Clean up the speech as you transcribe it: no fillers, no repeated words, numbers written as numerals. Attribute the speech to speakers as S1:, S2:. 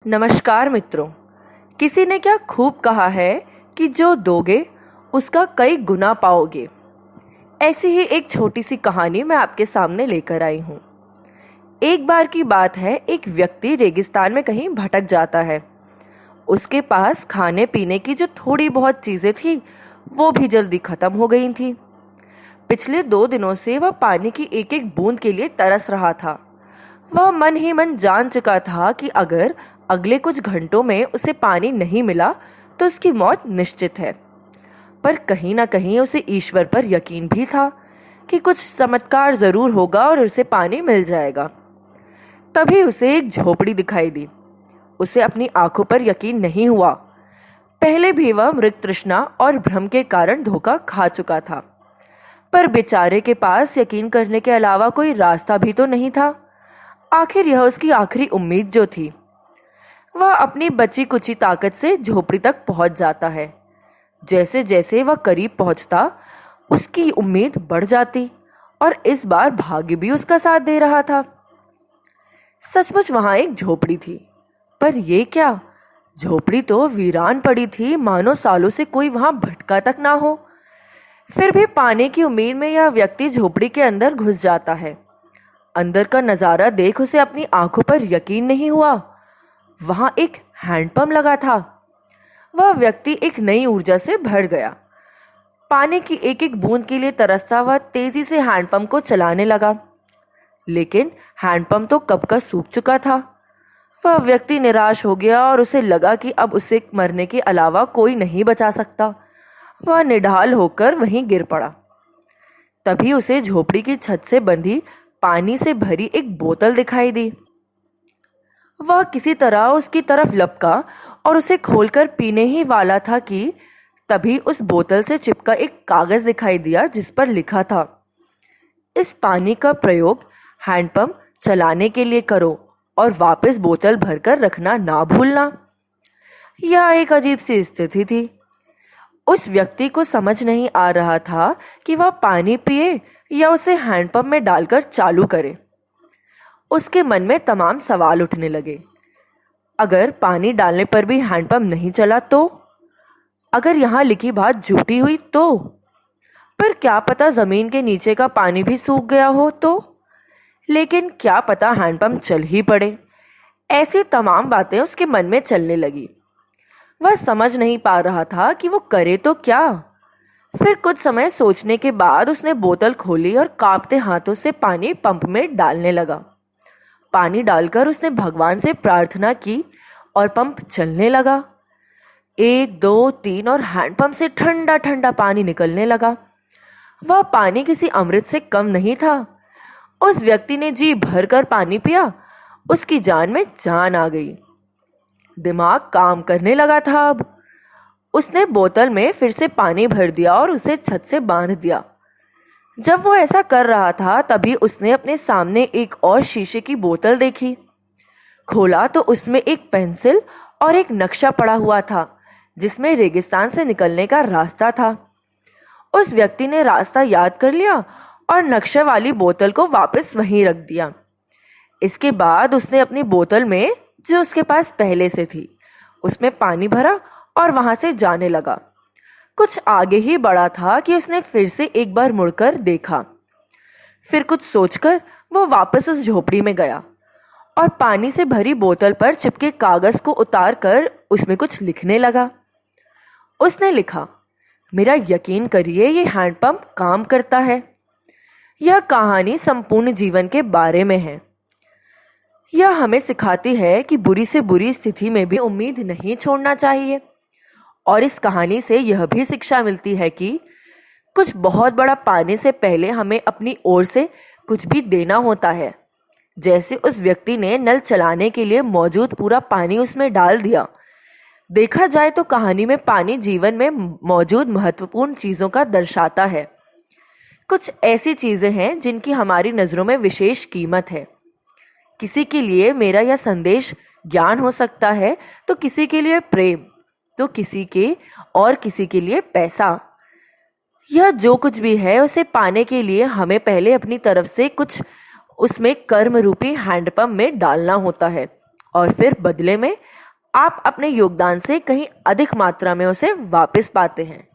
S1: नमस्कार मित्रों। किसी ने क्या खूब कहा है कि जो दोगे उसका कई गुना पाओगे। ऐसी ही एक छोटी सी कहानी मैं आपके सामने लेकर आई हूँ। एक बार की बात है, एक व्यक्ति रेगिस्तान में कहीं भटक जाता है। उसके पास खाने पीने की जो थोड़ी बहुत चीजें थी वो भी जल्दी खत्म हो गई थी। पिछले 2 दिनों से वह पानी की एक एक बूंद के लिए तरस रहा था। वह मन ही मन जान चुका था कि अगर अगले कुछ घंटों में उसे पानी नहीं मिला तो उसकी मौत निश्चित है। पर कहीं ना कहीं उसे ईश्वर पर यकीन भी था कि कुछ चमत्कार जरूर होगा और उसे पानी मिल जाएगा। तभी उसे एक झोपड़ी दिखाई दी। उसे अपनी आंखों पर यकीन नहीं हुआ। पहले भी वह मृग तृष्णा और भ्रम के कारण धोखा खा चुका था, पर बेचारे के पास यकीन करने के अलावा कोई रास्ता भी तो नहीं था। आखिर यह उसकी आखिरी उम्मीद जो थी। वह अपनी बची कुची ताकत से झोपड़ी तक पहुंच जाता है। जैसे जैसे वह करीब पहुंचता उसकी उम्मीद बढ़ जाती और इस बार भाग्य भी उसका साथ दे रहा था। सचमुच वहां एक झोपड़ी थी, पर यह क्या, झोपड़ी तो वीरान पड़ी थी, मानो सालों से कोई वहां भटका तक ना हो। फिर भी पाने की उम्मीद में यह व्यक्ति झोपड़ी के अंदर घुस जाता है। अंदर का नजारा देख उसे अपनी आंखों पर यकीन नहीं हुआ। वहां एक हैंडपंप लगा था। वह व्यक्ति एक नई ऊर्जा से भर गया। पानी की एक एक बूंद के लिए तरसता वह तेजी से हैंडपंप को चलाने लगा, लेकिन हैंडपंप तो कब का सूख चुका था। वह व्यक्ति निराश हो गया और उसे लगा कि अब उसे मरने के अलावा कोई नहीं बचा सकता। वह निढाल होकर वहीं गिर पड़ा। तभी उसे झोपड़ी की छत से बंधी पानी से भरी एक बोतल दिखाई दी। वह किसी तरह उसकी तरफ लपका और उसे खोलकर पीने ही वाला था कि तभी उस बोतल से चिपका एक कागज दिखाई दिया जिस पर लिखा था, इस पानी का प्रयोग हैंडपंप चलाने के लिए करो और वापस बोतल भरकर रखना ना भूलना। यह एक अजीब सी स्थिति थी। उस व्यक्ति को समझ नहीं आ रहा था कि वह पानी पिए या उसे हैंडपंप में डालकर चालू करे। उसके मन में तमाम सवाल उठने लगे। अगर पानी डालने पर भी हैंडपंप नहीं चला तो? अगर यहाँ लिखी बात झूठी हुई तो? पर क्या पता जमीन के नीचे का पानी भी सूख गया हो तो? लेकिन क्या पता हैंडपंप चल ही पड़े। ऐसी तमाम बातें उसके मन में चलने लगी। वह समझ नहीं पा रहा था कि वो करे तो क्या। फिर कुछ समय सोचने के बाद उसने बोतल खोली और कांपते हाथों से पानी पंप में डालने लगा। पानी डालकर उसने भगवान से प्रार्थना की और पंप चलने लगा। 1, 2, 3 और हैंडपंप से ठंडा ठंडा पानी निकलने लगा। वह पानी किसी अमृत से कम नहीं था। उस व्यक्ति ने जी भरकर पानी पिया। उसकी जान में जान आ गई। दिमाग काम करने लगा था। अब उसने बोतल में फिर से पानी भर दिया और उसे छत से बांध दिया। जब वो ऐसा कर रहा था तभी उसने अपने सामने एक और शीशे की बोतल देखी। खोला तो उसमें एक पेंसिल और एक नक्शा पड़ा हुआ था जिसमें रेगिस्तान से निकलने का रास्ता था। उस व्यक्ति ने रास्ता याद कर लिया और नक्शे वाली बोतल को वापस वहीं रख दिया। इसके बाद उसने अपनी बोतल में, जो उसके पास पहले से थी, उसमें पानी भरा और वहां से जाने लगा। कुछ आगे ही बढ़ा था कि उसने फिर से एक बार मुड़कर देखा। फिर कुछ सोचकर वो वापस उस झोपड़ी में गया और पानी से भरी बोतल पर चिपके कागज को उतार कर उसमें कुछ लिखने लगा। उसने लिखा, मेरा यकीन करिए ये हैंडपंप काम करता है। यह कहानी संपूर्ण जीवन के बारे में है। यह हमें सिखाती है कि बुरी से बुरी स्थिति में भी उम्मीद नहीं छोड़ना चाहिए। और इस कहानी से यह भी शिक्षा मिलती है कि कुछ बहुत बड़ा पाने से पहले हमें अपनी ओर से कुछ भी देना होता है। जैसे उस व्यक्ति ने नल चलाने के लिए मौजूद पूरा पानी उसमें डाल दिया। देखा जाए तो कहानी में पानी जीवन में मौजूद महत्वपूर्ण चीजों का दर्शाता है। कुछ ऐसी चीजें हैं जिनकी हमारी नजरों में विशेष कीमत है। किसी के लिए मेरा यह संदेश ज्ञान हो सकता है, तो किसी के लिए प्रेम, तो किसी के लिए पैसा। यह जो कुछ भी है उसे पाने के लिए हमें पहले अपनी तरफ से कुछ उसमें कर्म रूपी हैंडपंप में डालना होता है और फिर बदले में आप अपने योगदान से कहीं अधिक मात्रा में उसे वापस पाते हैं।